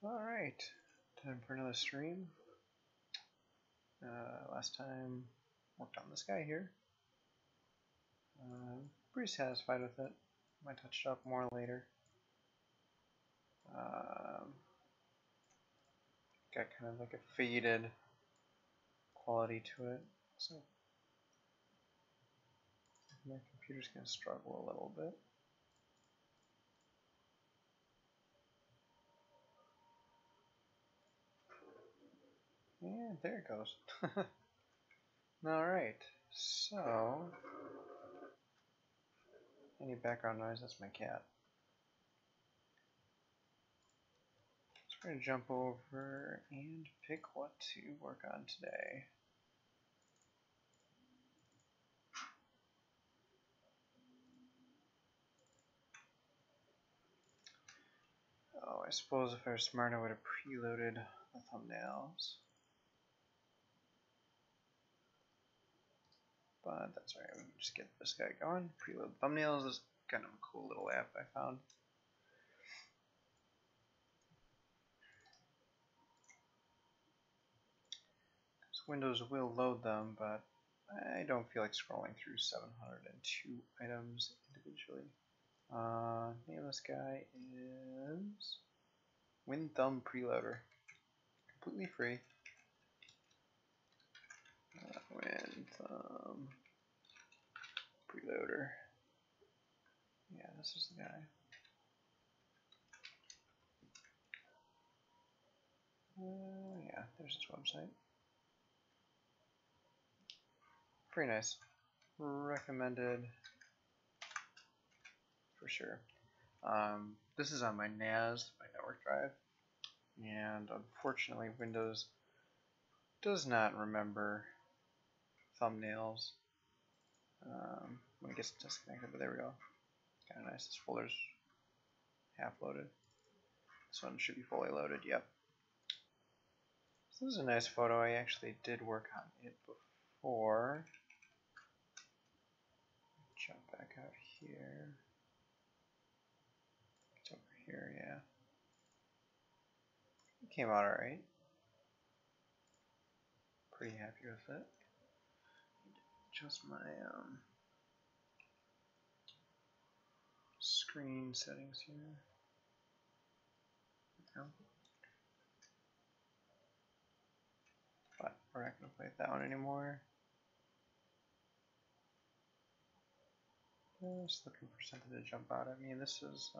Alright, time for another stream. Last time worked on this guy here. Pretty satisfied with it. Might touch it up more later. Got kind of like a faded quality to it. So my computer's gonna struggle a little bit. Yeah, there it goes. Alright, so any background noise, that's my cat. So we're going to jump over and pick what to work on today. Oh, I suppose if I was smart I would have preloaded the thumbnails. But that's alright, we can just get this guy going. Preload thumbnails is kind of a cool little app I found. Windows will load them, but I don't feel like scrolling through 702 items individually. Name of this guy is WinThumb Preloader. Completely free. WinThumb Preloader. Yeah, this is the guy. Yeah, there's his website. Pretty nice. Recommended for sure. This is on my NAS, my network drive, and unfortunately Windows does not remember thumbnails when it gets disconnected, but there we go. Kind of nice. This folder's half loaded. This one should be fully loaded, yep. So this is a nice photo. I actually did work on it before. Jump back out here. It's over here, yeah. It came out alright. Pretty happy with it. Adjust my screen settings here. But we're not going to play with that one anymore. Just looking for something to jump out at me. This is,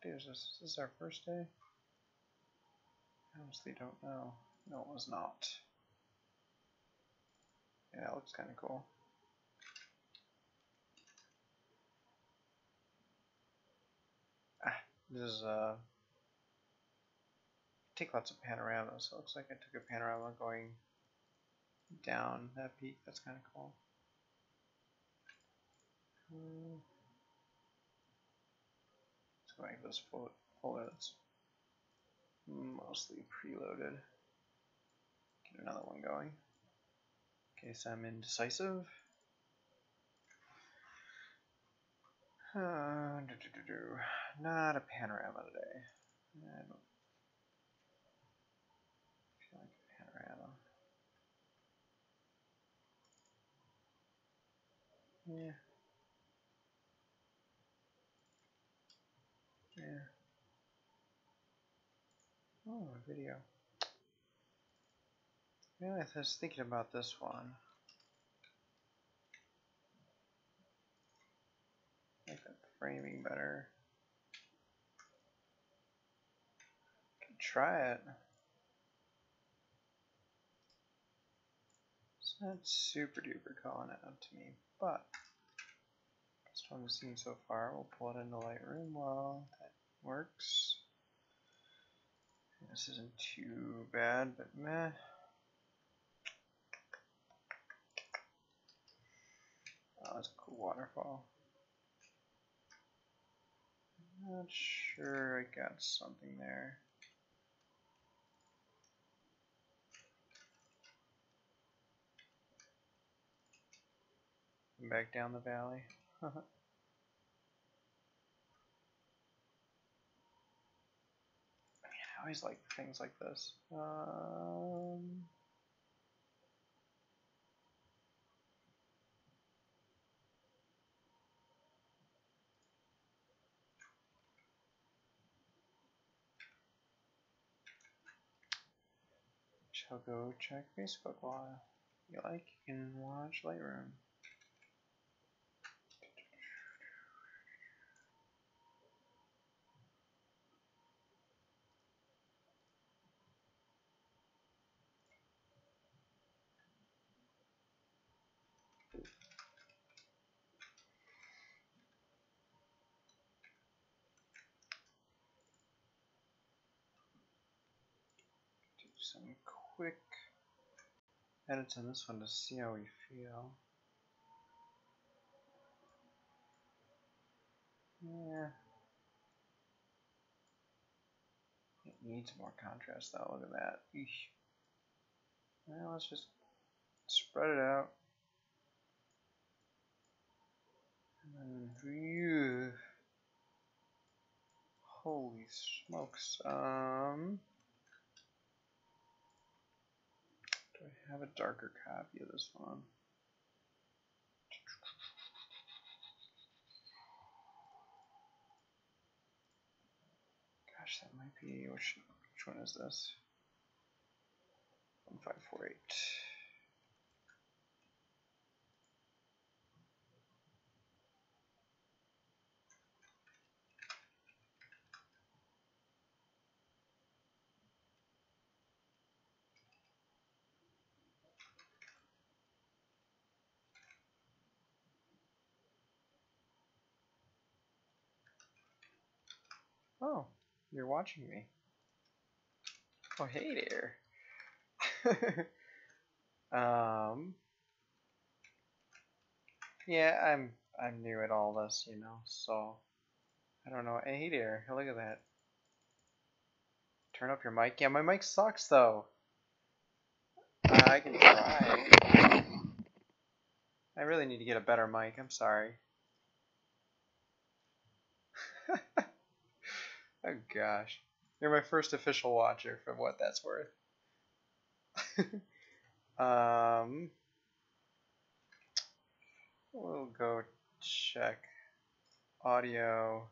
is this our first day? I honestly don't know. No, it was not. Yeah, that looks kind of cool. This is take lots of panoramas. So it looks like I took a panorama going down that peak. That's kind of cool. Let's go back to this folder that's mostly preloaded. Get another one going. In case I'm indecisive. Not a panorama today. I don't feel like a panorama. Yeah. Yeah. Oh, a video. Yeah, I was thinking about this one. Make that framing better. Could try it. It's not super duper calling it out to me, but best one we've seen so far. We'll pull it into Lightroom while that works. This isn't too bad, but meh. Oh, that's a cool waterfall. Not sure I got something there. Back down the valley. always like things like this. Shall go check Facebook while you like. You can watch Lightroom. Do some quick edits on this one to see how we feel. Yeah. It needs more contrast though, look at that. Eesh. Well, let's just spread it out. And then, holy smokes. Do I have a darker copy of this one? Gosh, that might be, which one is this? 1548. Oh, you're watching me. Oh, hey there. Yeah, I'm new at all this, you know, so I don't know. Hey there, look at that. Turn up your mic. Yeah, my mic sucks though. I can try. I really need to get a better mic. I'm sorry. Oh gosh, you're my first official watcher, for what that's worth. We'll go check audio.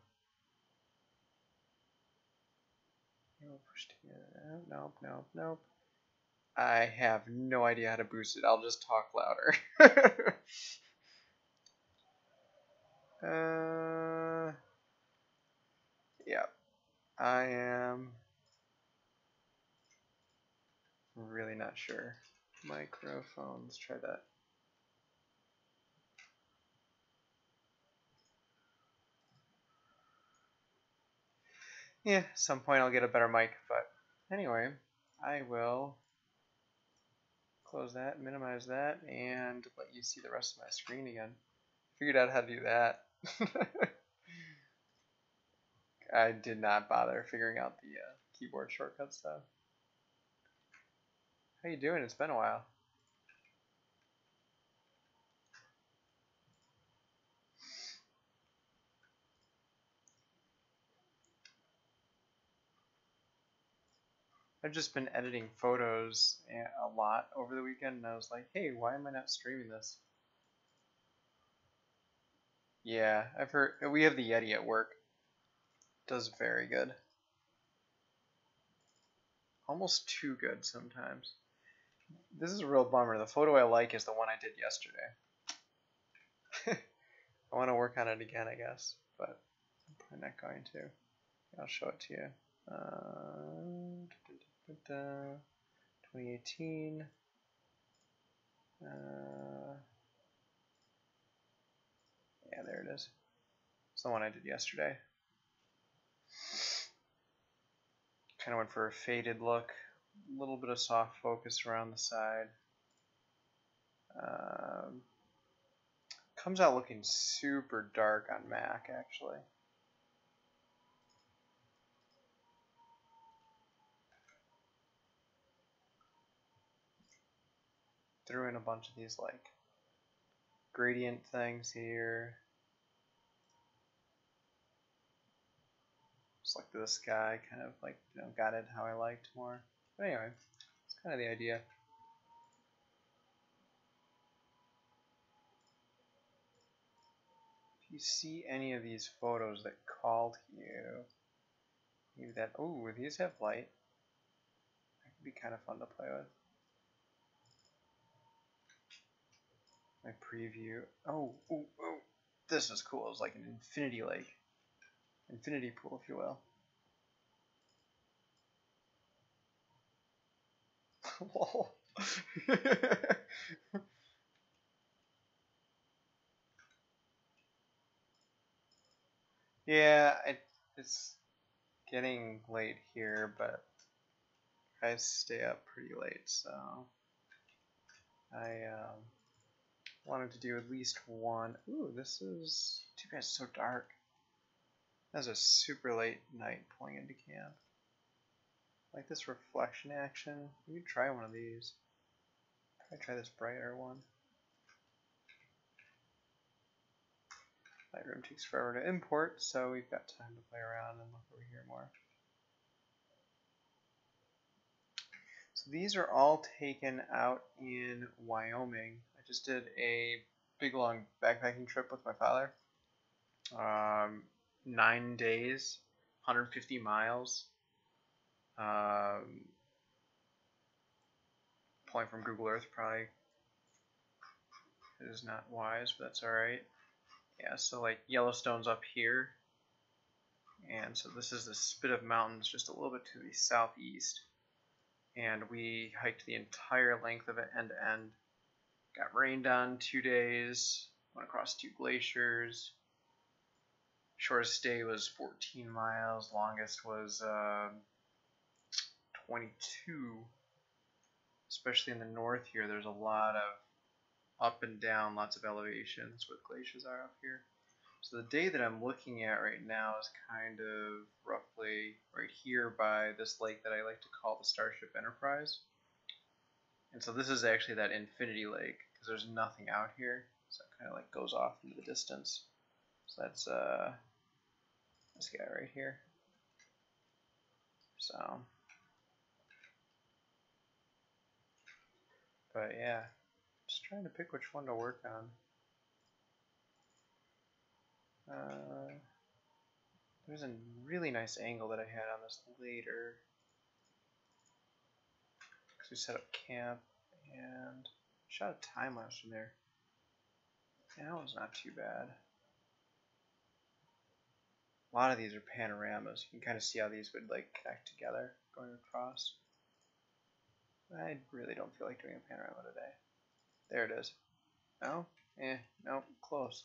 Push together. Nope, nope, nope. I have no idea how to boost it. I'll just talk louder. Yeah, I am really not sure. Microphone, let's try that. Yeah, at some point I'll get a better mic, but anyway, I will close that, minimize that, and let you see the rest of my screen again. Figured out how to do that. I did not bother figuring out the keyboard shortcut stuff. How you doing? It's been a while. I've just been editing photos a lot over the weekend, and I was like, hey, why am I not streaming this? Yeah, I've heard, we have the Yeti at work. Does very good. Almost too good sometimes. This is a real bummer. The photo I like is the one I did yesterday. I want to work on it again, I guess, but I'm probably not going to. I'll show it to you. 2018. Yeah, there it is. It's the one I did yesterday. Kind of went for a faded look. A little bit of soft focus around the side. Comes out looking super dark on Mac, actually. Threw in a bunch of these like gradient things here. selected the sky, kind of like, you know, got it how I liked more. But anyway, it's kind of the idea. If you see any of these photos that call to you, maybe that, oh, these have light. That could be kind of fun to play with. My preview. Oh, oh, oh. This is cool. It's like an infinity lake. Infinity pool, if you will. Whoa. Yeah, it's getting late here, but I stay up pretty late, so I wanted to do at least one. Ooh, this is too bad it's so dark. That's a super late night pulling into camp. Like this reflection action. You could try one of these. Try this brighter one. Lightroom takes forever to import, so we've got time to play around and look over here more. So these are all taken out in Wyoming. I just did a big long backpacking trip with my father. 9 days, 150 miles. Pulling from Google Earth probably is not wise, but that's alright. Yeah, so like Yellowstone's up here. And so this is the spit of mountains just a little bit to the southeast. And we hiked the entire length of it end to end. Got rained on 2 days, went across 2 glaciers. Shortest stay was 14 miles, longest was 22. Especially in the north here, there's a lot of up and down, lots of elevations where the glaciers are up here. So the day that I'm looking at right now is kind of roughly right here by this lake that I like to call the Starship Enterprise. And so this is actually that infinity lake because there's nothing out here. So it kind of like goes off into the distance. So that's this guy right here. So, but yeah, just trying to pick which one to work on. There's a really nice angle that I had on this later. Because we set up camp and shot a time lapse from there. Yeah, that one's not too bad. A lot of these are panoramas. You can kind of see how these would like connect together going across. I really don't feel like doing a panorama today. There it is. No? Nope, close.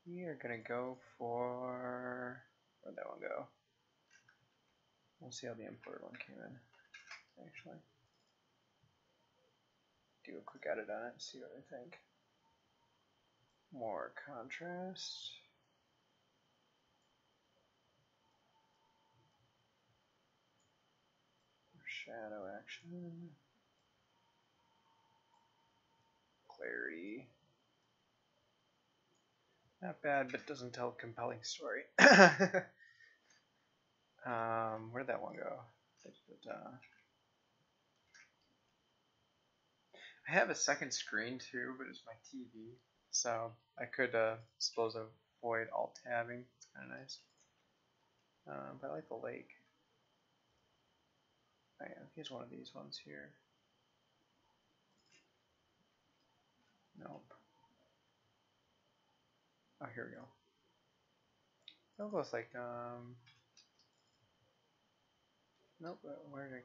We are gonna go for, where'd that one go? We'll see how the imported one came in, actually. Do a quick edit on it and see what I think. More contrast. More shadow action. Clarity. Not bad, but doesn't tell a compelling story. Where'd that one go? I have a second screen too, but it's my TV, so I could suppose avoid alt tabbing. It's kind of nice. But I like the lake. Oh yeah, here's one of these ones here. Nope. Oh, here we go. That looks like nope. Where did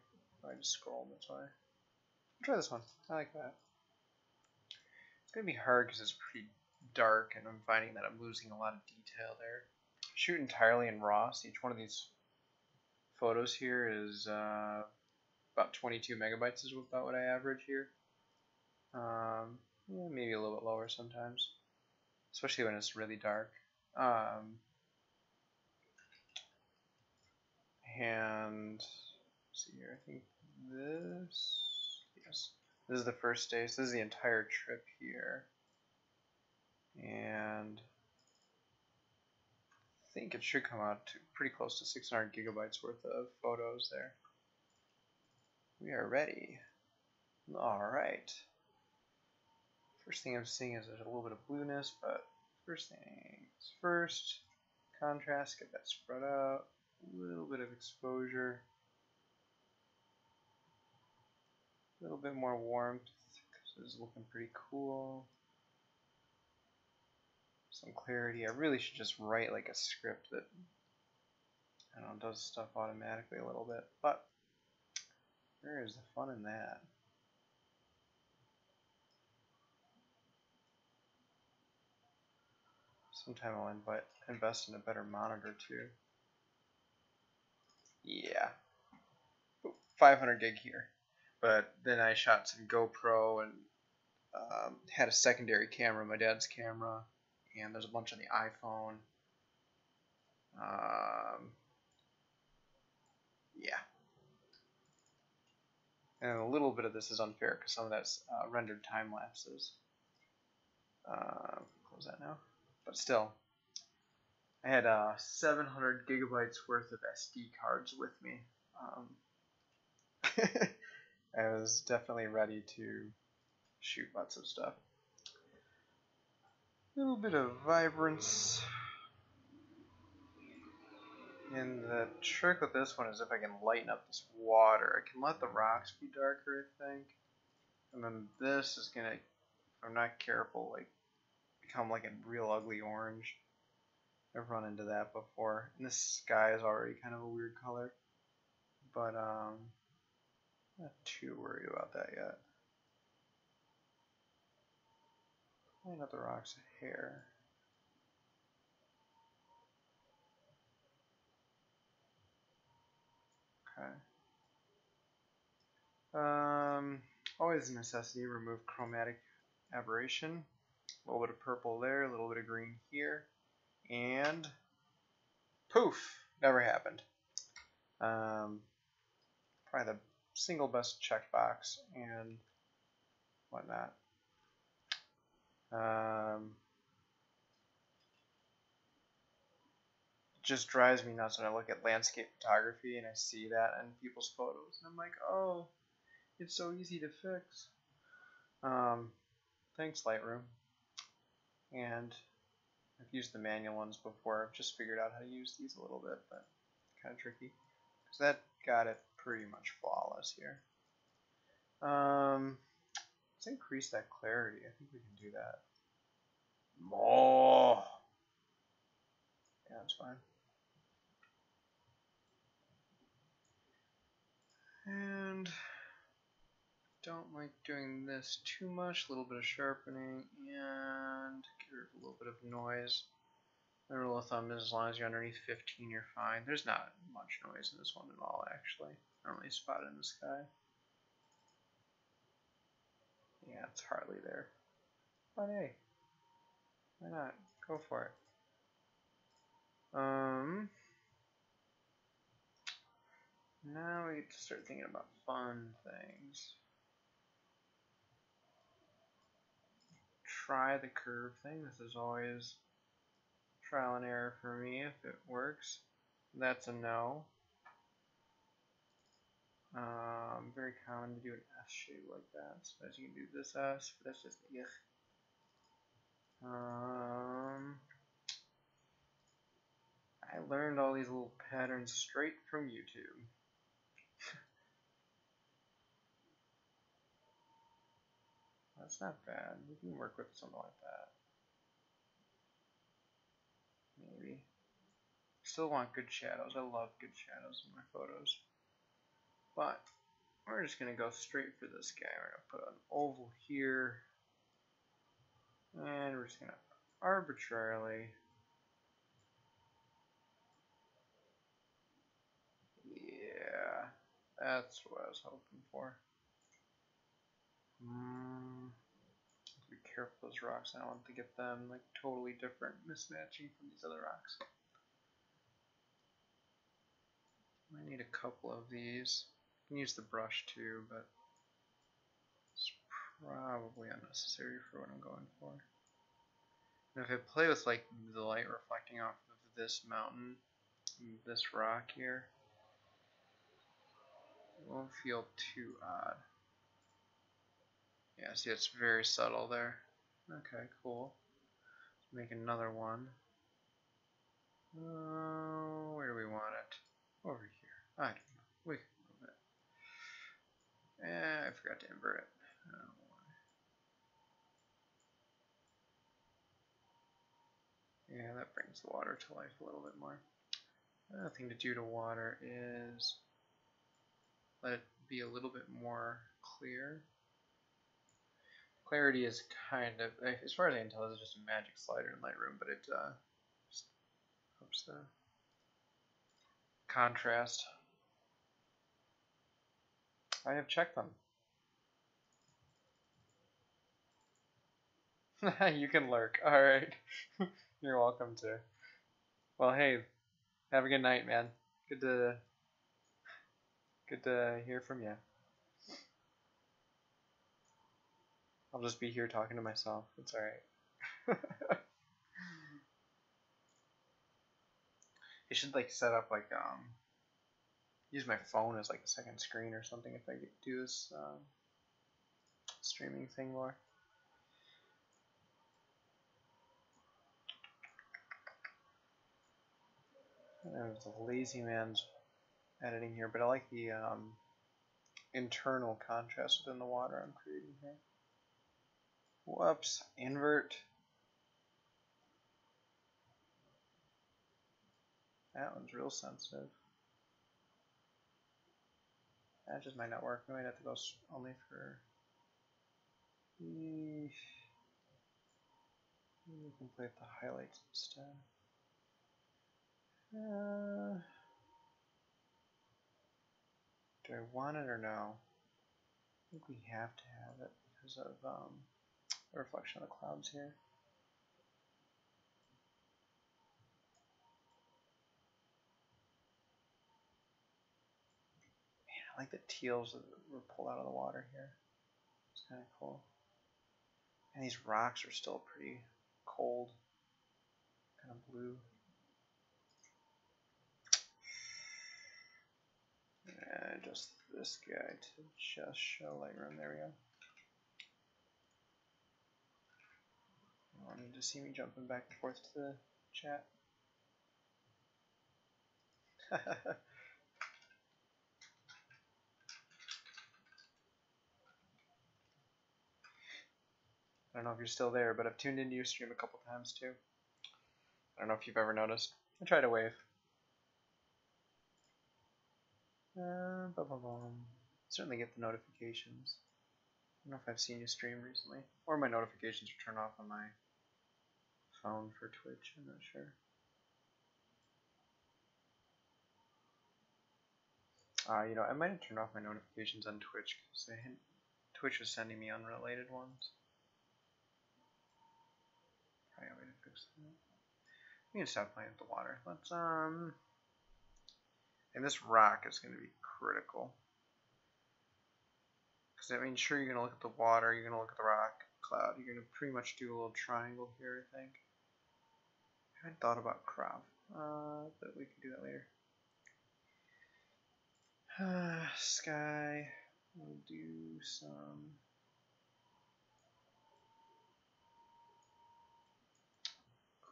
I just scrolled? That's why. I'll try this one. I like that. It's gonna be hard because it's pretty dark, and I'm finding that I'm losing a lot of detail there. Shoot entirely in RAW. So each one of these photos here is about 22 megabytes is about what I average here. Yeah, maybe a little bit lower sometimes, especially when it's really dark. And let's see here, I think this, yes, this is the first day. So this is the entire trip here, and think it should come out to pretty close to 600 gigabytes worth of photos there. We are ready. Alright. First thing I'm seeing is there's a little bit of blueness, but first things first, contrast, get that spread out, a little bit of exposure, a little bit more warmth, because this is looking pretty cool. Some clarity. I really should just write like a script that, I don't know, does stuff automatically a little bit, but where is the fun in that? Sometime I'll invest in a better monitor too. Yeah, 500 gig here. But then I shot some GoPro and had a secondary camera, my dad's camera, and there's a bunch on the iPhone. Yeah. And a little bit of this is unfair because some of that's rendered time lapses. Close that now. But still, I had 700 gigabytes worth of SD cards with me. I was definitely ready to shoot lots of stuff. A little bit of vibrance. And the trick with this one is if I can lighten up this water, I can let the rocks be darker, I think. And then this is gonna, if I'm not careful, like become like a real ugly orange. I've run into that before. And this sky is already kind of a weird color. But I'm not too worried about that yet. Lighten up the rocks a hair. Okay. Always a necessity, remove chromatic aberration. A little bit of purple there, a little bit of green here, and poof, never happened. Probably the single best checkbox and whatnot. It just drives me nuts when I look at landscape photography and I see that in people's photos, and I'm like, oh, it's so easy to fix. Thanks, Lightroom. And I've used the manual ones before. I've just figured out how to use these a little bit, but kind of tricky. So that got it pretty much flawless here. Let's increase that clarity. I think we can do that. More. Yeah, that's fine. And don't like doing this too much. A little bit of sharpening and get rid of a little bit of noise. My rule of thumb is as long as you're underneath 15, you're fine. There's not much noise in this one at all, actually. I don't really spot it in the sky. Yeah, it's hardly there. But hey, why not? Go for it. Now we get to start thinking about fun things. Try the curve thing. This is always trial and error for me if it works. That's a no. Very common to do an S shape like that. Suppose you can do this S, but that's just yuck. I learned all these little patterns straight from YouTube. That's not bad. We can work with something like that. Maybe. Still want good shadows. I love good shadows in my photos. But we're just going to go straight for this guy. We're going to put an oval here. And we're just going to arbitrarily. Yeah, that's what I was hoping for. Be careful with those rocks. I don't want to get them like totally different, mismatching from these other rocks. I need a couple of these. I can use the brush too, but it's probably unnecessary for what I'm going for. And if I play with like the light reflecting off of this mountain, this rock here, it won't feel too odd. Yeah, see, it's very subtle there. Okay, cool. Let's make another one. Where do we want it? Over here. I don't know. We can move it. I forgot to invert it. I don't know why. Yeah, that brings the water to life a little bit more. Another thing to do to water is let it be a little bit more clear. Clarity is kind of, as far as I can tell, it's just a magic slider in Lightroom, but it just helps the contrast. I have checked them. You can lurk. Alright. You're welcome to. Well, hey, have a good night, man. Good to hear from you. I'll just be here talking to myself. It's alright. I should like set up like use my phone as like a second screen or something if I do this streaming thing more. There's the lazy man's editing here, but I like the internal contrast within the water I'm creating here. Whoops, invert. That one's real sensitive. That just might not work. We might have to go only for. We can play with the highlights instead. Do I want it or no? I think we have to have it because of the reflection of the clouds here. Man, I like the teals that were pulled out of the water here. It's kind of cool. And these rocks are still pretty cold, kind of blue. And just this guy to just show Lightroom. There we go. You wanted to see me jumping back and forth to the chat. I don't know if you're still there, but I've tuned into your stream a couple times too. I don't know if you've ever noticed. I try to wave. Certainly get the notifications. I don't know if I've seen you stream recently. Or my notifications are turned off on my phone for Twitch, I'm not sure. You know, I might have turned off my notifications on Twitch because Twitch was sending me unrelated ones. Probably a way to fix that. We can stop playing with the water. Let's and this rock is going to be critical. Because I mean, sure, you're going to look at the water, you're going to look at the rock cloud, you're going to pretty much do a little triangle here, I think. I haven't thought about crop, but we can do that later. Sky, we'll do some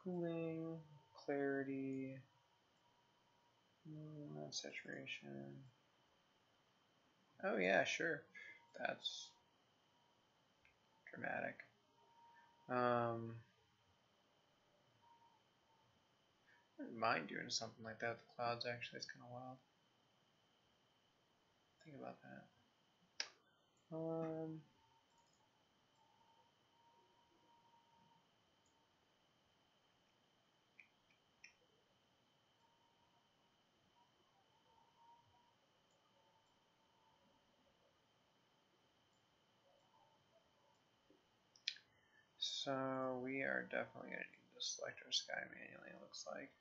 cooling, clarity, saturation. Oh yeah, sure. That's dramatic. I wouldn't mind doing something like that with the clouds, actually. It's kind of wild. Think about that. So we are definitely going to need to select our sky manually, it looks like.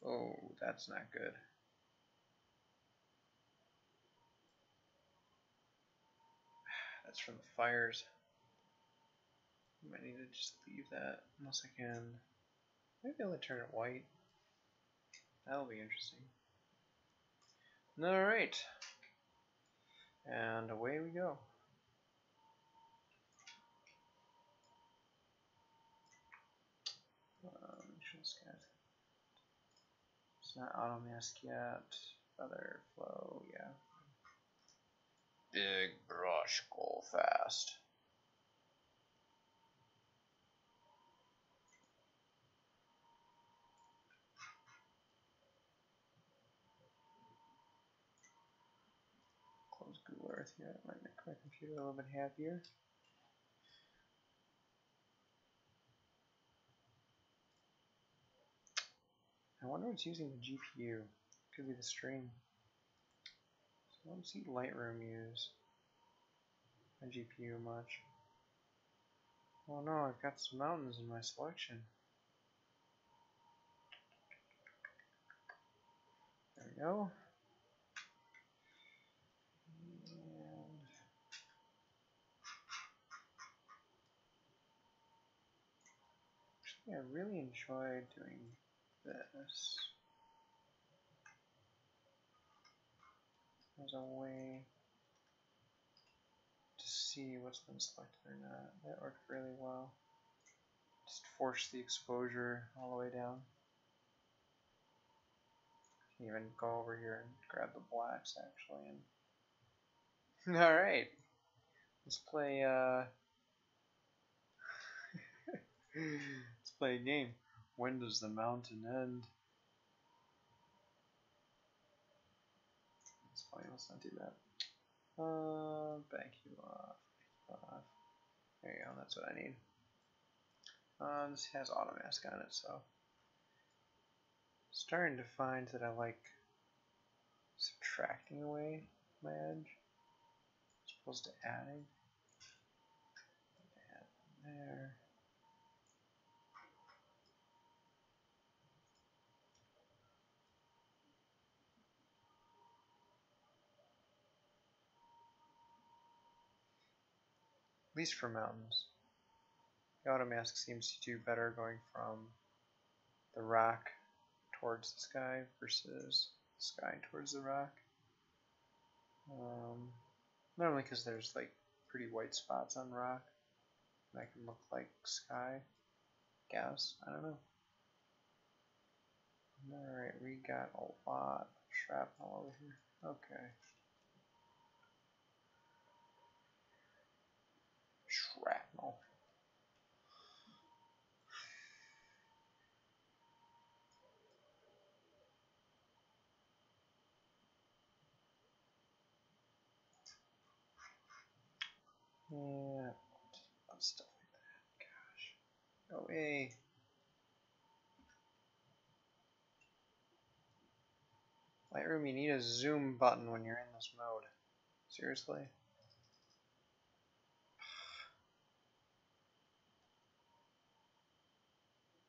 Oh, that's not good. That's from the fires. Might need to just leave that unless I can. Maybe I'll turn it white. That'll be interesting. Alright. And away we go. Make sure this guy. It's not auto mask yet. Feather flow, yeah. Big brush, go fast. Close Google Earth here. That might make my computer a little bit happier. I wonder what's using the GPU. Could be the stream. So I don't see Lightroom use my GPU much. Oh no, I've got some mountains in my selection. There we go. And actually, I really enjoyed doing this. There's a way to see what's been selected or not. That worked really well. Just force the exposure all the way down. You can even go over here and grab the blacks actually. And all right, let's play. Let's play a game. When does the mountain end? It's fine. Let's not do that. Back you off. There you go. That's what I need. This has auto mask on it, so starting to find that I like subtracting away my edge as opposed to adding. Add there. At least for mountains. The auto mask seems to do better going from the rock towards the sky versus the sky towards the rock. Normally because there's like pretty white spots on rock that can look like sky. Guess. I don't know. Alright, we got a lot of shrapnel over here. Okay. Shrapnel. Yeah. Stuff like that. Gosh. Go away. Lightroom, you need a zoom button when you're in this mode. Seriously?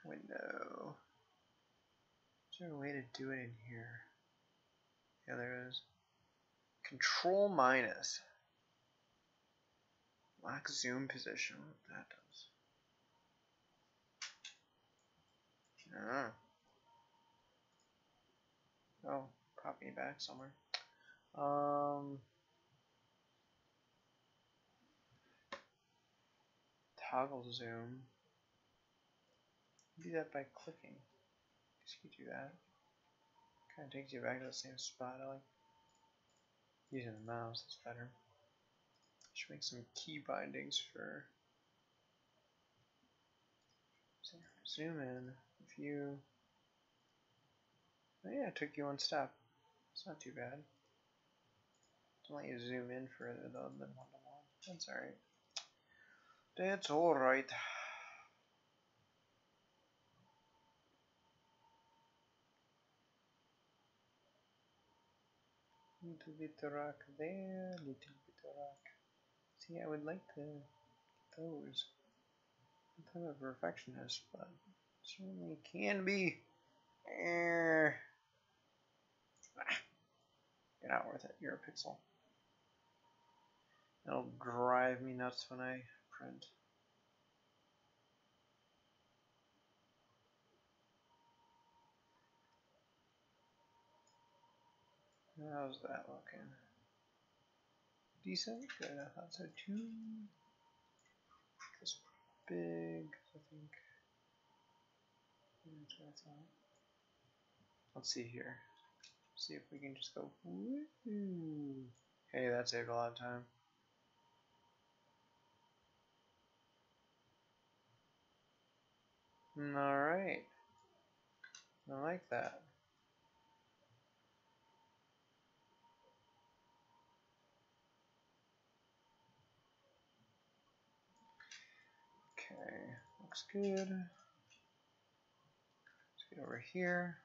Window. Is there a way to do it in here? Yeah, there is. Control minus. Lock zoom position. What that does. Oh, copy back somewhere. Toggle zoom. Do that by clicking. Just you do that. Kind of takes you back to the same spot. I like using the mouse. It's better. Should make some key bindings for. Zoom in. View. Oh yeah, it took you one step. It's not too bad. Don't let you zoom in further though than 1 to 1. That's alright. That's alright. Little bit of rock there, little bit of rock. See, I would like to get those. I'm kind of a perfectionist, but certainly can be. You're not worth it. You're a pixel. It'll drive me nuts when I print. How's that looking? Decent? Good. I thought so too. This big, I think. That's what I thought. Let's see here. See if we can just go. Woohoo! Hey, that saved a lot of time. Alright. I like that. Okay, looks good. Let's get over here.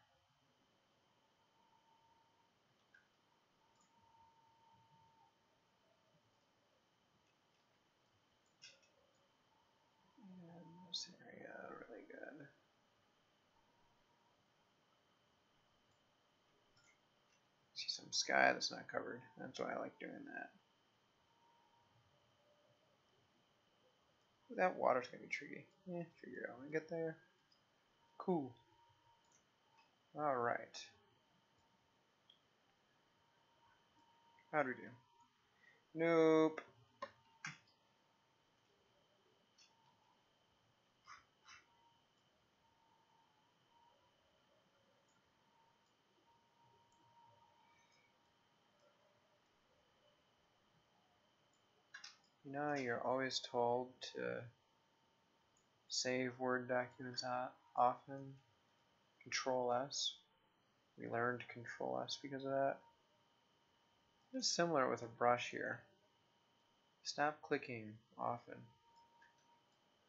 And this area, really good. See some sky that's not covered. That's why I like doing that. That water's gonna be tricky. Figure it out when we get there. Cool. Alright. How'd we do? Nope. You know, you're always told to save Word documents often. Control S. We learned Control S because of that. It's similar with a brush here. Stop clicking often.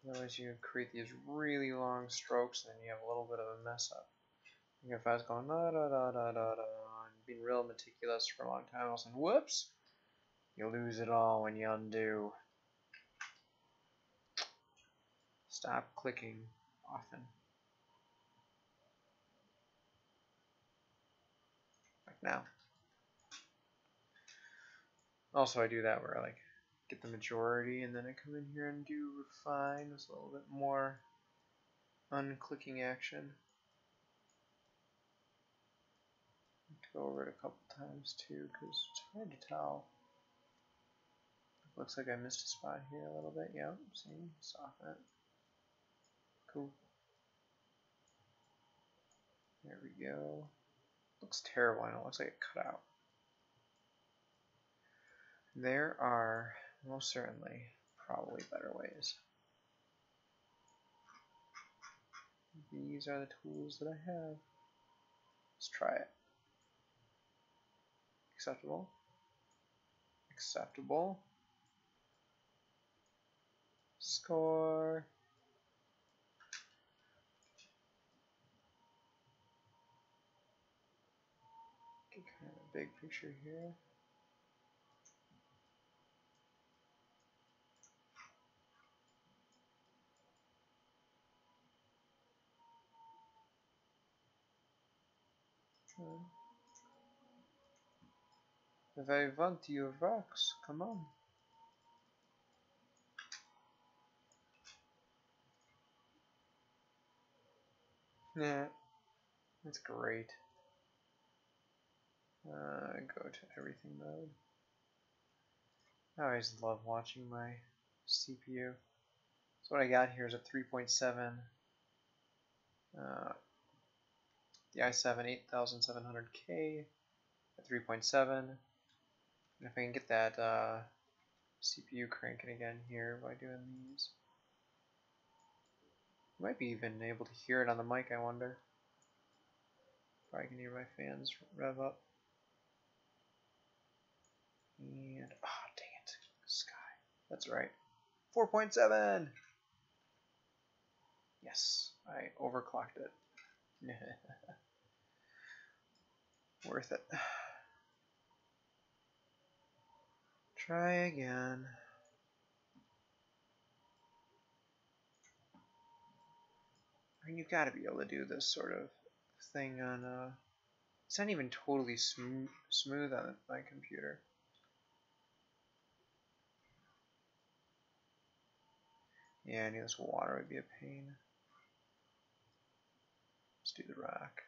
Otherwise you create these really long strokes and then you have a little bit of a mess up. Like if I was going da da da da da da and being real meticulous for a long time, all of a sudden, whoops! You lose it all when you undo. Stop clicking often. Like now. Also I do that where I like get the majority and then I come in here and do refine with a little bit more unclicking action. Go over it a couple times too because it's hard to tell. Looks like I missed a spot here a little bit. Yep, see, soften it. Cool. There we go. Looks terrible, I know, it looks like it cut out. There are most certainly probably better ways. These are the tools that I have. Let's try it. Acceptable. Acceptable. Score. Get kind of a big picture here. If I want your rocks, come on. Yeah, that's great. Go to everything mode. I always love watching my CPU. So what I got here is a 3.7, the i7 8700K at 3.7. And if I can get that CPU cranking again here by doing these, I might be even able to hear it on the mic, I wonder. Probably can hear my fans rev up. And, ah, dang it, sky. That's right. 4.7! Yes, I overclocked it. Worth it. Try again. I mean, you've got to be able to do this sort of thing on, it's not even totally smooth on my computer. Yeah, I knew this water would be a pain. Let's do the rock.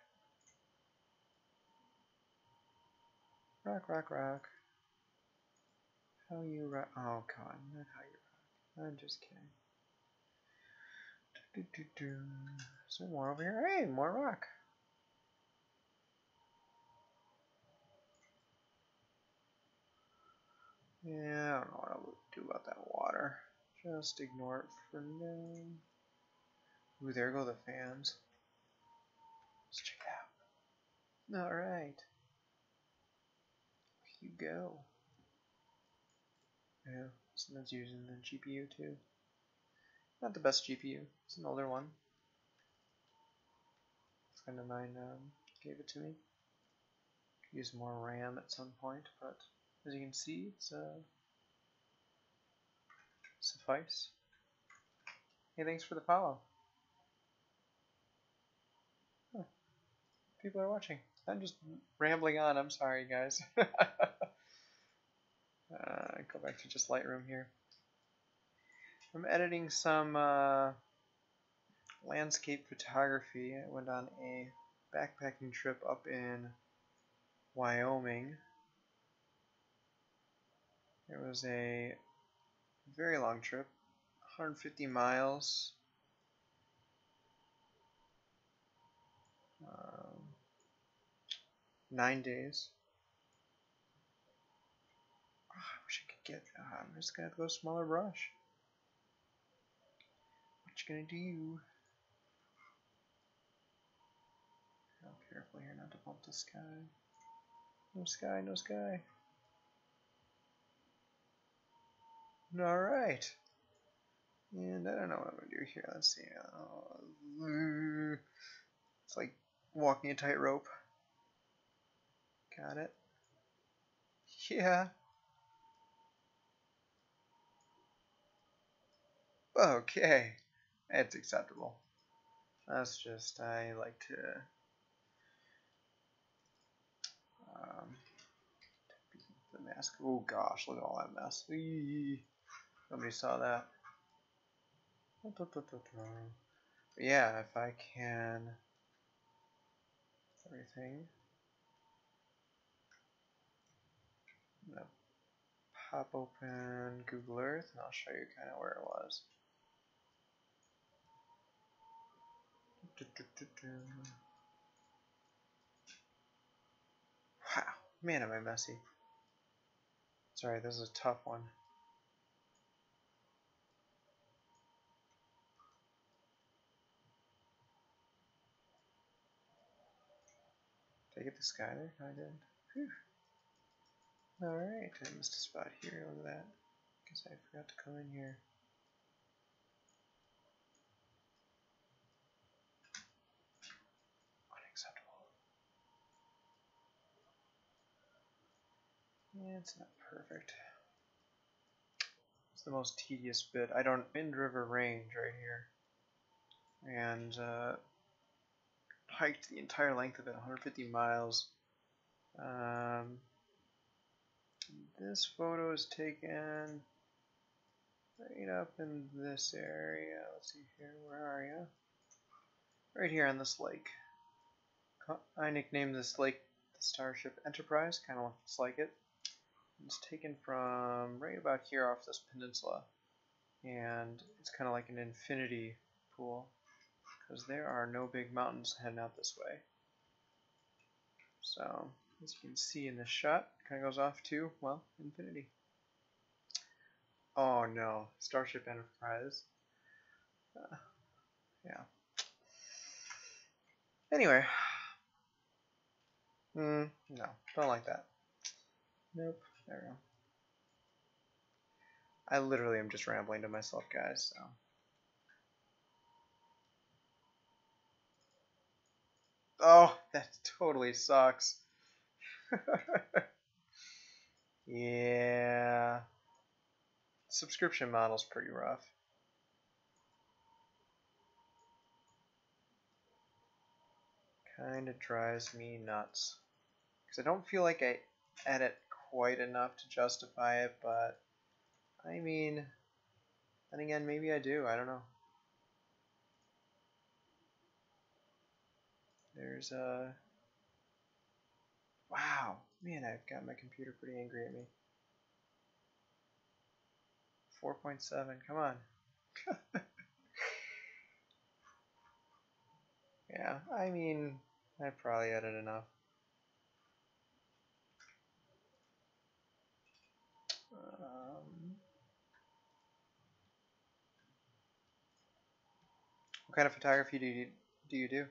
Rock, rock, rock. How you rock? Oh, come on, not how you rock. I'm just kidding. Is there more over here? Hey, more rock. Yeah, I don't know what I'll do about that water. Just ignore it for now. Ooh, there go the fans. Let's check it out. Alright. Here you go. Yeah, someone's using the GPU too. Not the best GPU. It's an older one. A friend of mine gave it to me. Could use more RAM at some point, but as you can see, it's suffice. Hey, thanks for the follow. Huh, people are watching. I'm just rambling on. I'm sorry, guys. Go back to just Lightroom here. I'm editing some landscape photography. I went on a backpacking trip up in Wyoming. It was a very long trip, 150 miles. 9 days. Oh, I wish I could get. I'm just gonna have to go smaller brush. What you gonna do? Be careful here not to bump the sky. No sky, no sky. Alright. And I don't know what I'm gonna do here. Let's see. It's like walking a tightrope. Got it. Yeah. Okay. It's acceptable. That's just, I like to the mask. Oh gosh, look at all that mess. Eee. Nobody saw that. But yeah, if I can everything. I'm gonna pop open Google Earth and I'll show you kind of where it was. Wow, man, am I messy. Sorry, this is a tough one. Did I get the sky there? I did. Whew. Alright, I missed a spot here. Look at that. Guess I forgot to come in here. Unacceptable. Yeah, it's not perfect. It's the most tedious bit. I don't Wind River Range right here. And hiked the entire length of it, 150 miles. This photo is taken right up in this area. Let's see here, where are you? Right here on this lake. I nicknamed this lake the Starship Enterprise, kind of looks like it. It's taken from right about here off this peninsula. And it's kind of like an infinity pool, because there are no big mountains heading out this way. So, as you can see in this shot, it kind of goes off to, well, infinity. Oh no, Starship Enterprise. Yeah. Anyway. No, don't like that. Nope, there we go. I literally am just rambling to myself, guys, so. Oh, that totally sucks. Yeah. Subscription model's pretty rough. Kinda drives me nuts. Because I don't feel like I edit quite enough to justify it, but I mean, then again, maybe I do. I don't know. There's a... Wow. Man, I've got my computer pretty angry at me. 4.7, come on. Yeah, I mean, I probably added enough. What kind of photography do you do?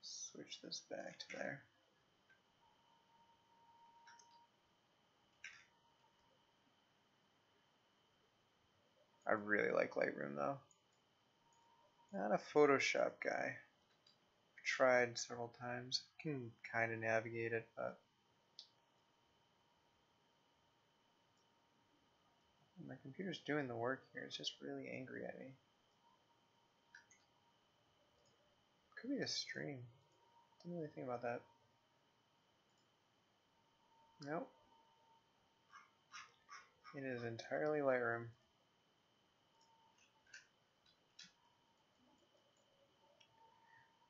Switch this back to there. I really like Lightroom though. Not a Photoshop guy. I've tried several times. I can kind of navigate it, but my computer's doing the work here. It's just really angry at me. Could be a stream. Didn't really think about that. Nope. It is entirely Lightroom.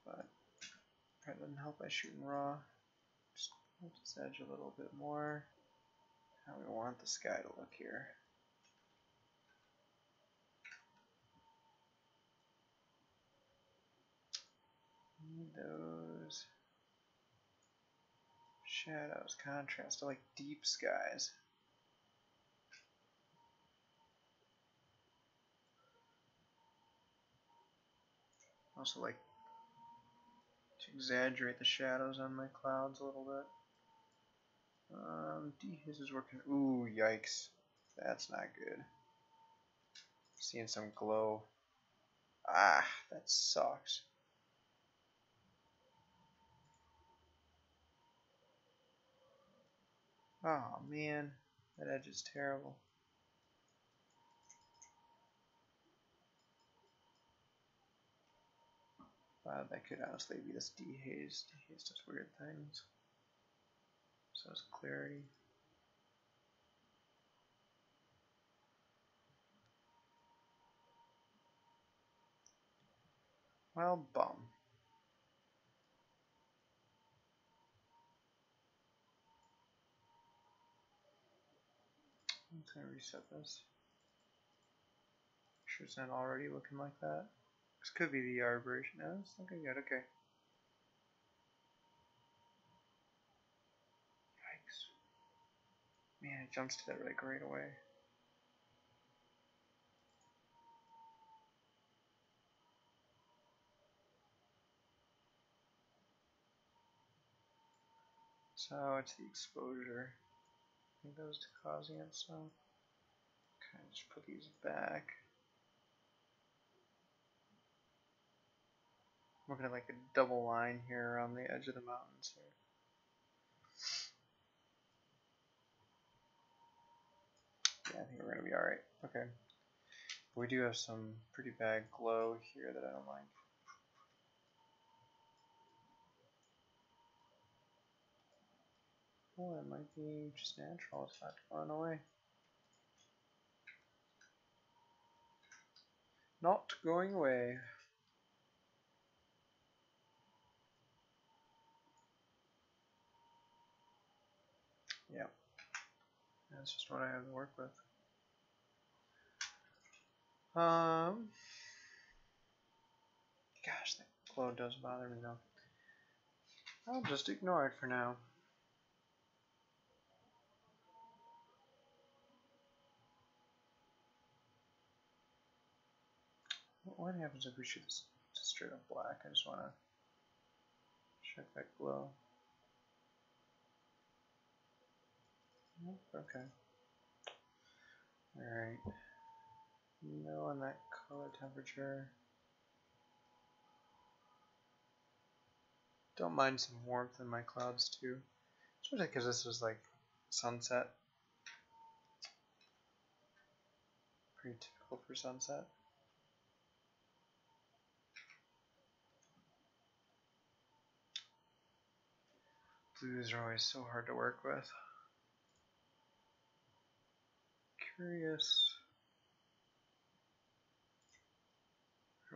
But that doesn't help by shooting raw. Just move this edge a little bit more. How we want the sky to look here. Need those shadows, contrast. I like deep skies. Also like to exaggerate the shadows on my clouds a little bit. Dehaze is working. Ooh, yikes. That's not good. Seeing some glow. Ah, that sucks. Oh man, that edge is terrible. That could honestly be this dehaze. Dehaze does weird things. So is clarity. Well, bum. I'm just gonna reset this. Sure it's not already looking like that. This could be the R version. No, it's looking good. Okay. Yikes. Man, it jumps to that like right away. So it's the exposure. I think that was causing it. So kind of just put these back. I'm looking at like a double line here around the edge of the mountains here. Yeah, I think we're gonna be alright. Okay. We do have some pretty bad glow here that I don't like. Oh, it might be just natural. It's not going away. Not going away. Yeah. That's just what I have to work with. Gosh, that glow does bother me though. I'll just ignore it for now. What happens if we shoot this just straight up black? I just want to check that glow. Okay. Alright. No on that color temperature. Don't mind some warmth in my clouds too. Especially because this was like sunset. Pretty typical for sunset. Blues are always so hard to work with. Curious.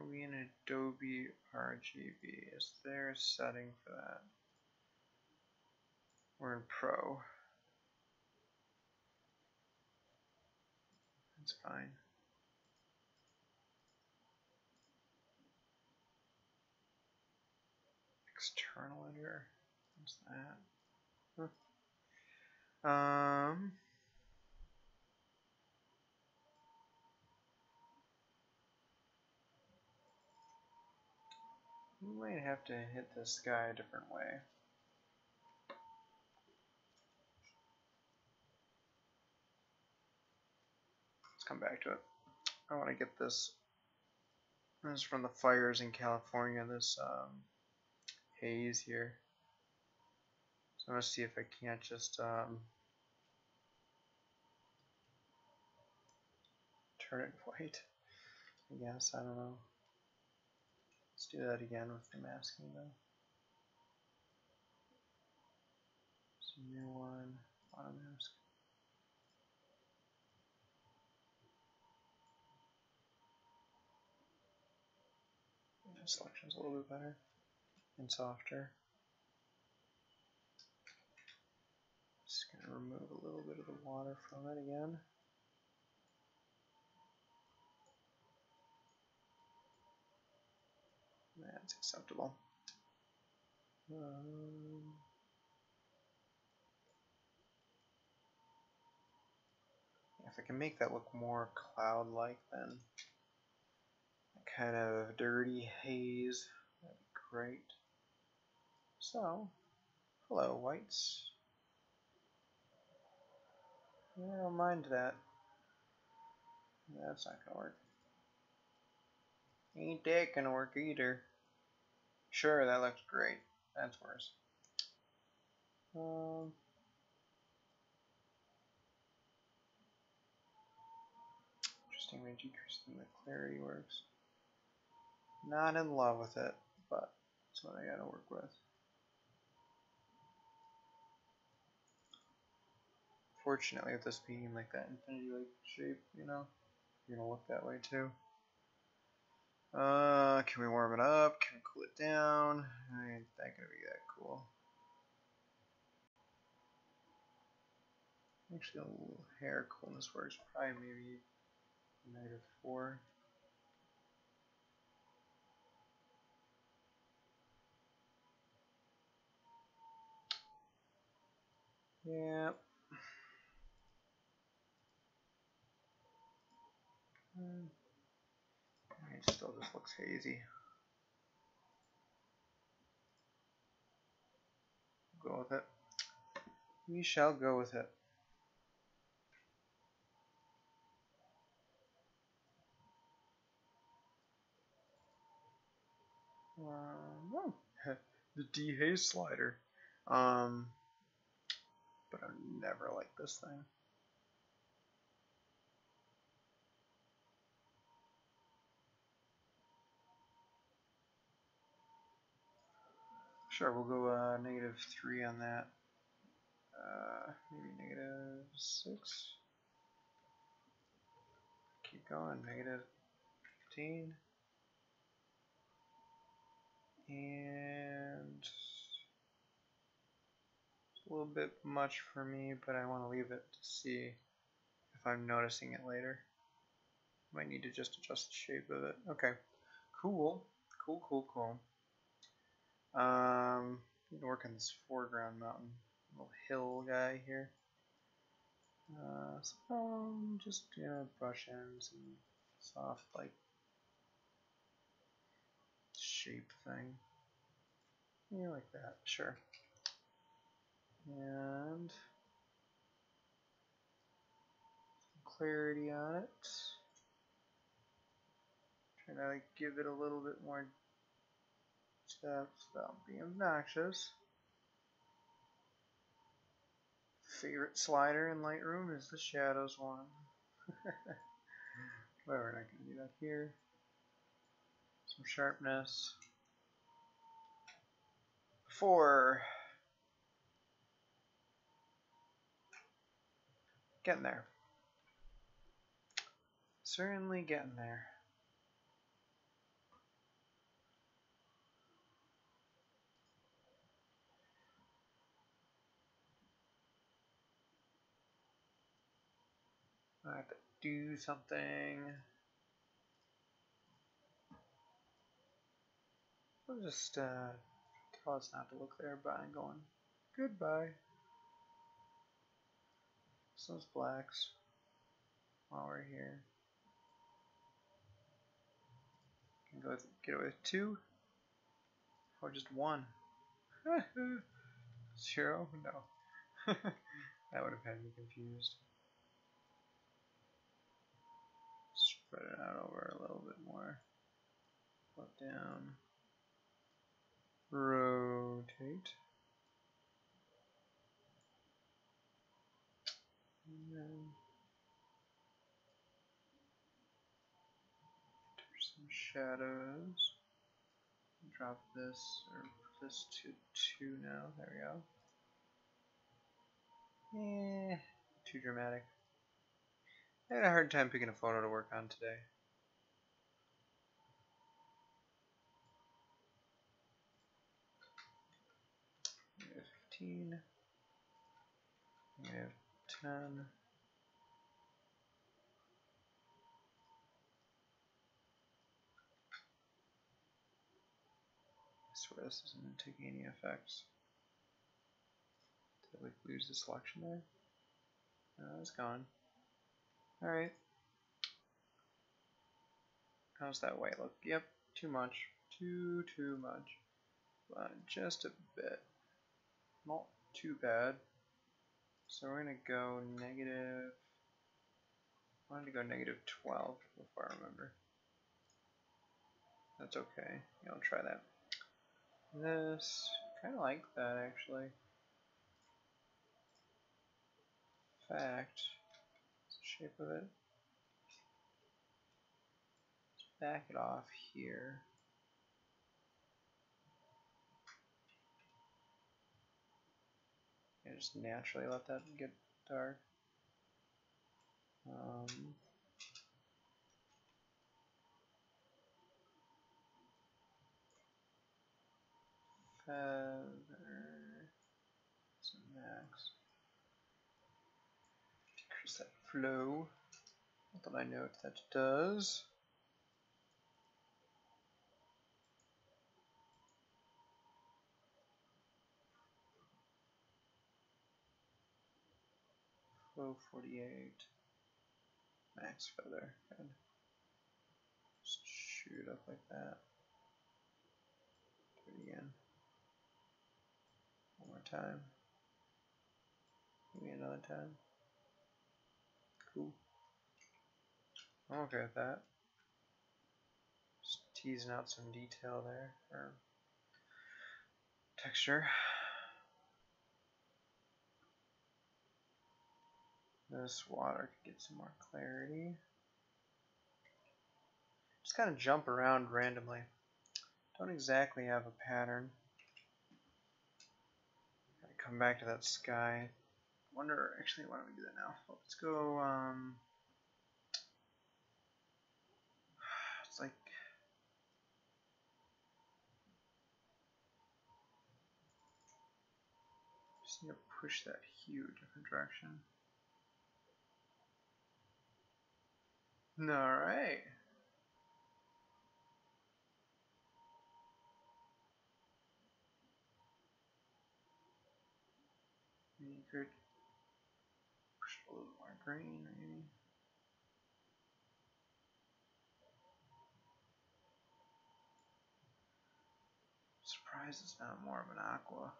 Are we in Adobe RGB? Is there a setting for that? We're in Pro. That's fine. External editor. What's that? Huh. We might have to hit this guy a different way. Let's come back to it. I want to get this. This is from the fires in California. This haze here. So I'm gonna see if I can't just turn it white. I guess, I don't know. Let's do that again with the masking though. So new one, auto mask. The selection's a little bit better and softer. Just gonna remove a little bit of the water from it again. That's acceptable. If I can make that look more cloud-like, then kind of dirty haze, that'd be great. So, hello, whites. I don't mind that. That's not gonna work. Ain't that gonna work either. Sure, that looks great. That's worse. Interesting way decreasing the clarity works. Not in love with it, but that's what I gotta work with. Fortunately, with this being like that infinity-like shape, you know, you're gonna look that way too. Can we warm it up? Can we cool it down? Ain't that gonna be that cool. Actually, a little hair coolness works. Probably maybe -4. Yeah. It still just looks hazy. Go with it. We shall go with it. The dehaze slider. But I never liked this thing. Sure, we'll go -3 on that. Maybe -6. Keep going, -15. And it's a little bit much for me, but I want to leave it to see if I'm noticing it later. Might need to just adjust the shape of it. Okay, cool. Need to work on this foreground mountain, little hill guy here. So just brush in some soft like shape thing. Yeah, like that. Sure. And some clarity on it. Trying to like give it a little bit more depth without being obnoxious. Favorite slider in Lightroom is the shadows one. Well, we're not going to do that here. Some sharpness. 4. Getting there. Certainly getting there. I have to do something. I'll just tell us not to look there by going goodbye. Those blacks while we're here. Can go with, get away with 2 or just 1. 0? No. That would have had me confused. Spread it out over a little bit more. Flip down. Rotate. And then there's some shadows. Drop this, or put this to 2 now. There we go. Too dramatic. I had a hard time picking a photo to work on today. -15. -10. I swear this isn't taking any effects. Did I like lose the selection there? No, it's gone. Alright. How's that white look? Yep, too much. Too much. But just a bit. Not too bad. So we're gonna go negative. I wanted to go -12 if I remember. That's okay. Yeah, I'll try that. This, kind of like that actually. In fact, what's the shape of it? Let's back it off here. And just naturally let that get dark. Feather, some max. Decrease that flow. Not that I know what that does. Flow 48. Max feather. Good. Just shoot it up like that. Do it again. One more time. Maybe another time. Cool. I'm okay with that. Just teasing out some detail there, or texture. This water could get some more clarity. Just kind of jump around randomly. Don't exactly have a pattern. Gotta come back to that sky. Wonder, actually, why don't we do that now? Let's go, it's like, just need to push that hue a different direction. Alright. You could push it a little more green, maybe. Surprised it's not more of an aqua.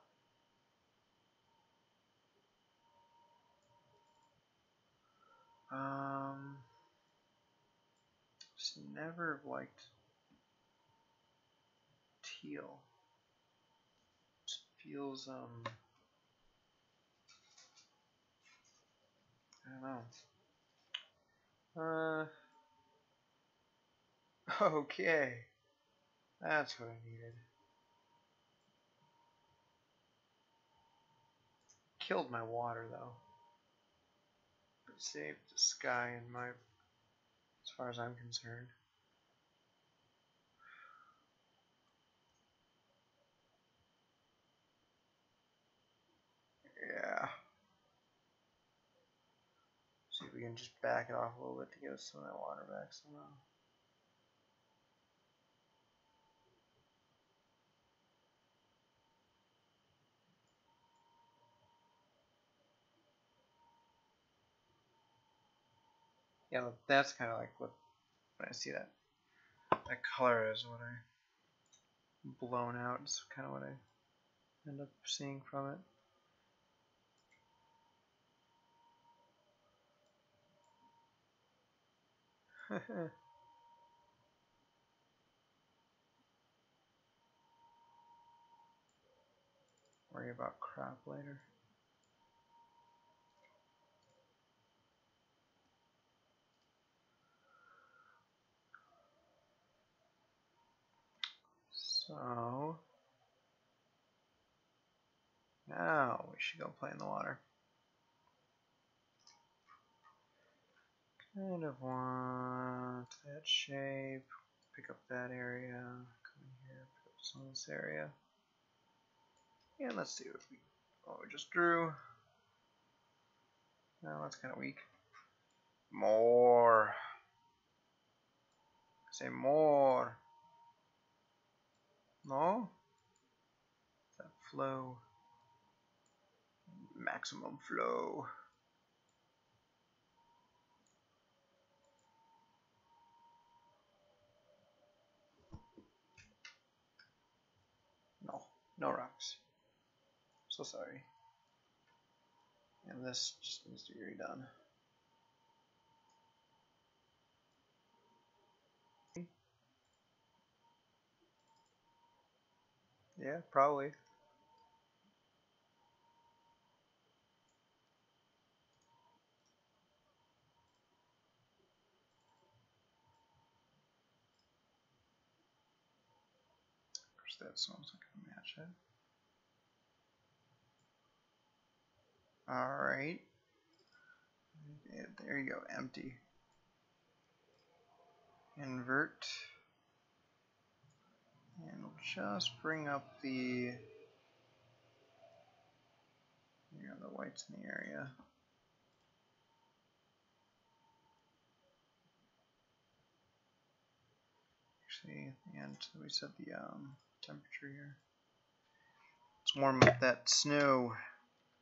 Just never liked teal. It feels, I don't know. Okay. That's what I needed. Killed my water though. But saved the sky in my, as far as I'm concerned. Yeah. See if we can just back it off a little bit to get some of that water back somehow. Yeah, that's kind of like what, when I see that color is what I blown out. It's kind of what I end up seeing from it. Worry about crop later. So now we should go play in the water. Kind of want that shape. Pick up that area. Come in here, pick up some of this area. And let's see what we just drew. No, that's kind of weak. More. Say more. No? That flow. Maximum flow. No. No rocks. So sorry. And this just needs to be redone. Yeah, probably. Of course, that sounds like a match it. Alright. There you go, empty. Invert. And we'll just bring up the whites in the area. Actually, and we set the temperature here. Let's warm up that snow.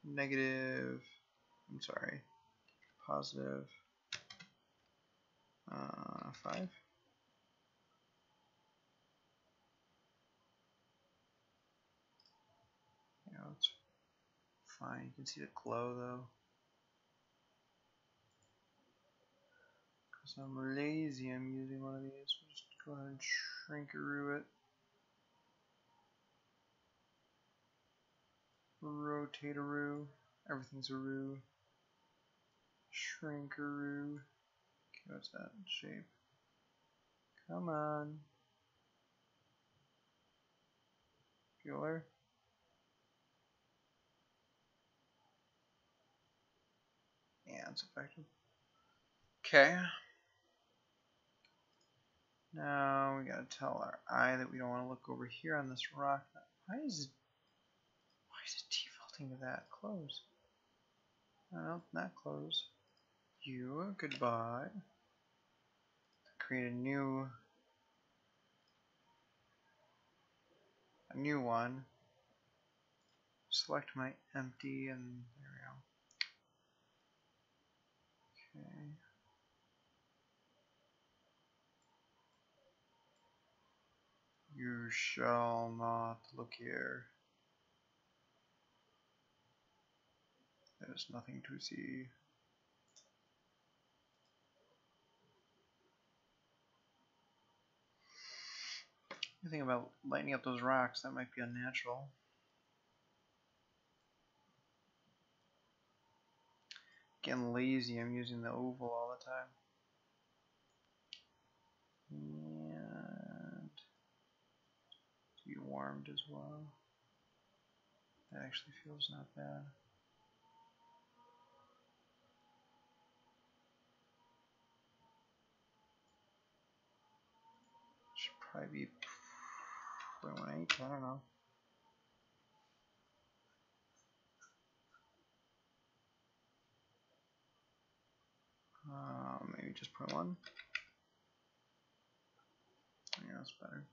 Negative. I'm sorry. Positive. 5. Yeah, that's fine. You can see the glow though. Because I'm lazy, I'm using one of these. We'll just go ahead and shrink-a-roo it. Rotate-a-roo. Everything's a roo. Shrink-a-roo. Okay, what's that shape? Come on. Bueller. Yeah, it's effective. Okay. Now we gotta tell our eye that we don't want to look over here on this rock. Why is it defaulting to that? Close. No, not close. You, goodbye. Create a new one. Select my empty, and there we go. Okay. You shall not look here. There is nothing to see. You think about lighting up those rocks, that might be unnatural. Getting lazy, I'm using the oval all the time. And to be warmed as well. That actually feels not bad. Should probably be 0.18, I don't know. Maybe just 0.1. Yeah, that's better.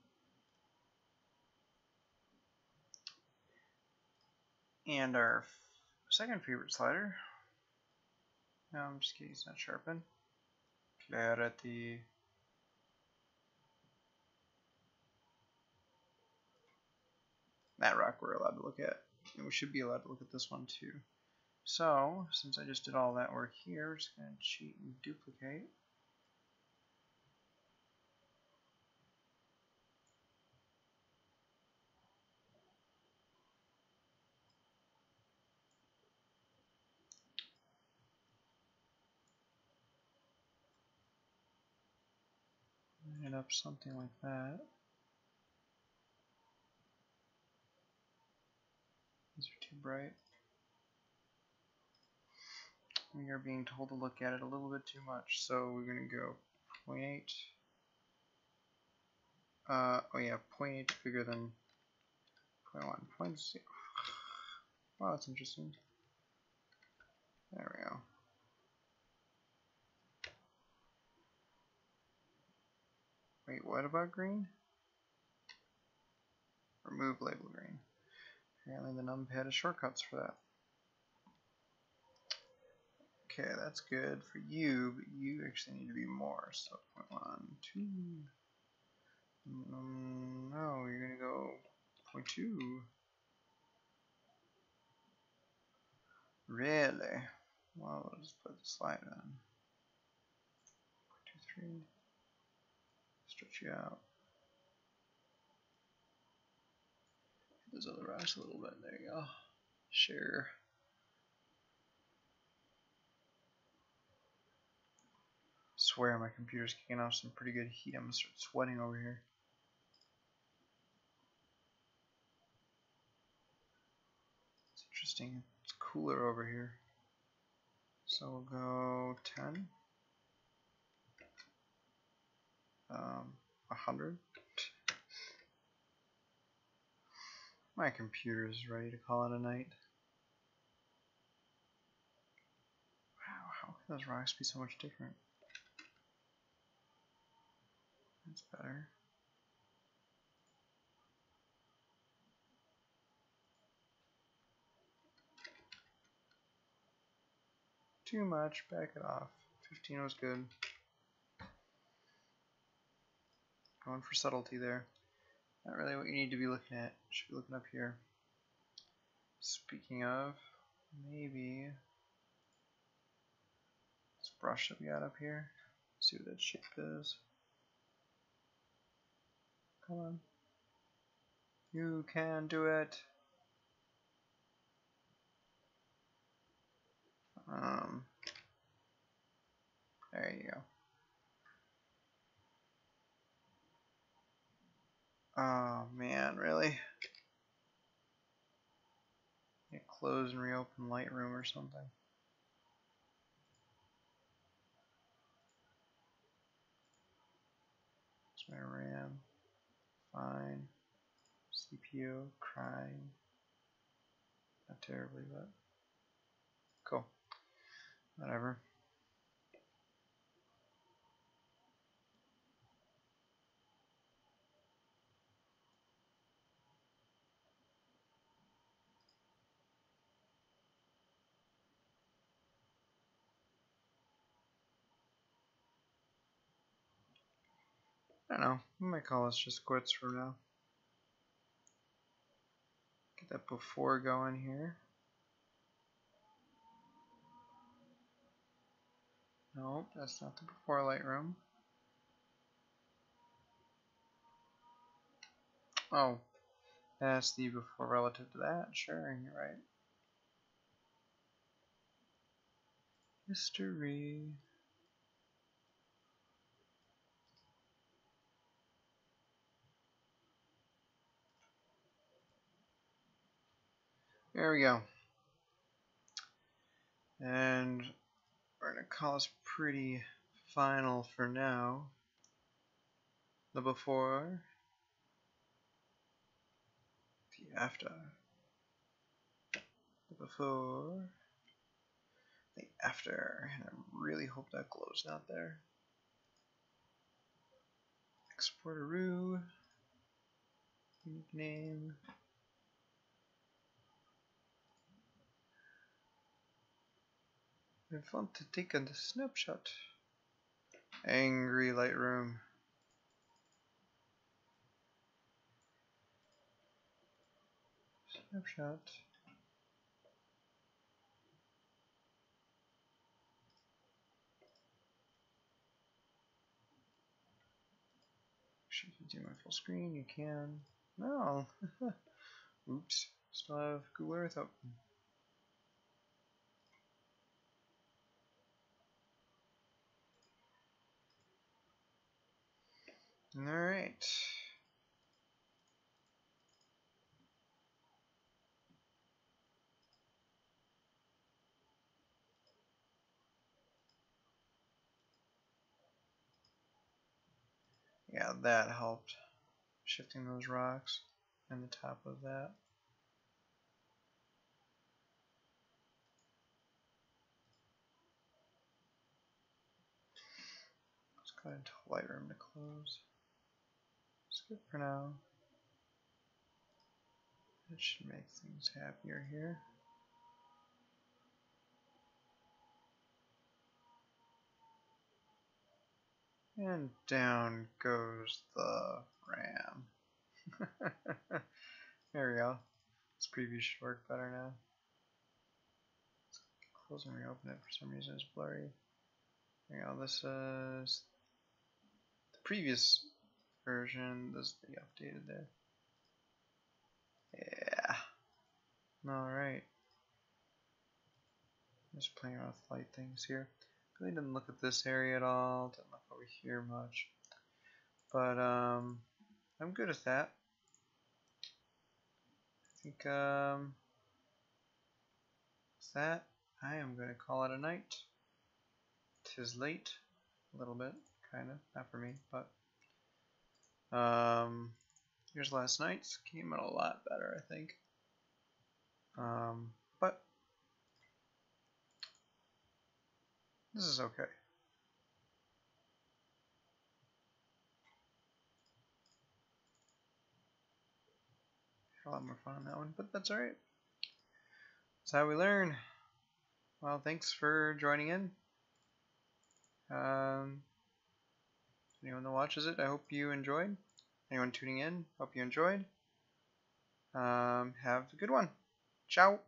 And our second favorite slider. No, I'm just kidding, it's not sharpen. Clarity. That rock we're allowed to look at. And we should be allowed to look at this one too. So, since I just did all that work here, we're just going to cheat and duplicate. End up something like that. These are too bright. We are being told to look at it a little bit too much, so we're going to go 0.8. Oh yeah, 0.8 bigger than 0.1. 0.0. Wow, that's interesting. There we go. Wait, what about green? Remove label green. Apparently the numpad has shortcuts for that. Okay, that's good for you, but you actually need to be more. So 0.1, 2. No, you're gonna go 0.2. Really? Well, we'll just put the slide on. 0.23. Stretch you out. Those other rocks a little bit. There you go. Share. Swear my computer's kicking off some pretty good heat. I'm gonna start sweating over here. It's interesting. It's cooler over here. So we'll go 10. 100. My computer is ready to call it a night. Wow, how can those rocks be so much different? That's better. Too much, back it off. 15 was good. Going for subtlety there. Not really what you need to be looking at. You should be looking up here. Speaking of, maybe this brush that we got up here. See what that shape is. Come on. You can do it. There you go. Oh man, really? Close and reopen Lightroom or something. It's my RAM. Fine. CPU crying. Not terribly, but cool. Whatever. I don't know. We might call this just quits for now. Get that before going here. Nope, that's not the before Lightroom. Oh, that's the before relative to that. Sure, you're right. History. There we go. And we're going to call this pretty final for now. The before, the after, the before, the after, and I really hope that glow's not there. Export a roux, unique name. I want to take a snapshot. Angry Lightroom. Snapshot. Should you do my full screen? You can. No. Oops. Still have Google Earth open. Alright. Yeah, that helped. Shifting those rocks and the top of that. Let's go ahead and tell Lightroom to close. It's good for now. That should make things happier here. And down goes the RAM. There we go. This preview should work better now. Close and reopen it. For some reason it's blurry. There we go. This is the previous version. This is the updated there. Yeah. Alright. Just playing around with light things here. Really didn't look at this area at all. Didn't look over here much. But I'm good with that. I think with that, I am going to call it a night. 'Tis late, a little bit, kind of, not for me, but here's last night's. Came out a lot better, I think. But this is okay. Had a lot more fun on that one, but that's alright. That's how we learn. Well, thanks for joining in. Anyone that watches it, I hope you enjoyed. Anyone tuning in, hope you enjoyed. Have a good one. Ciao.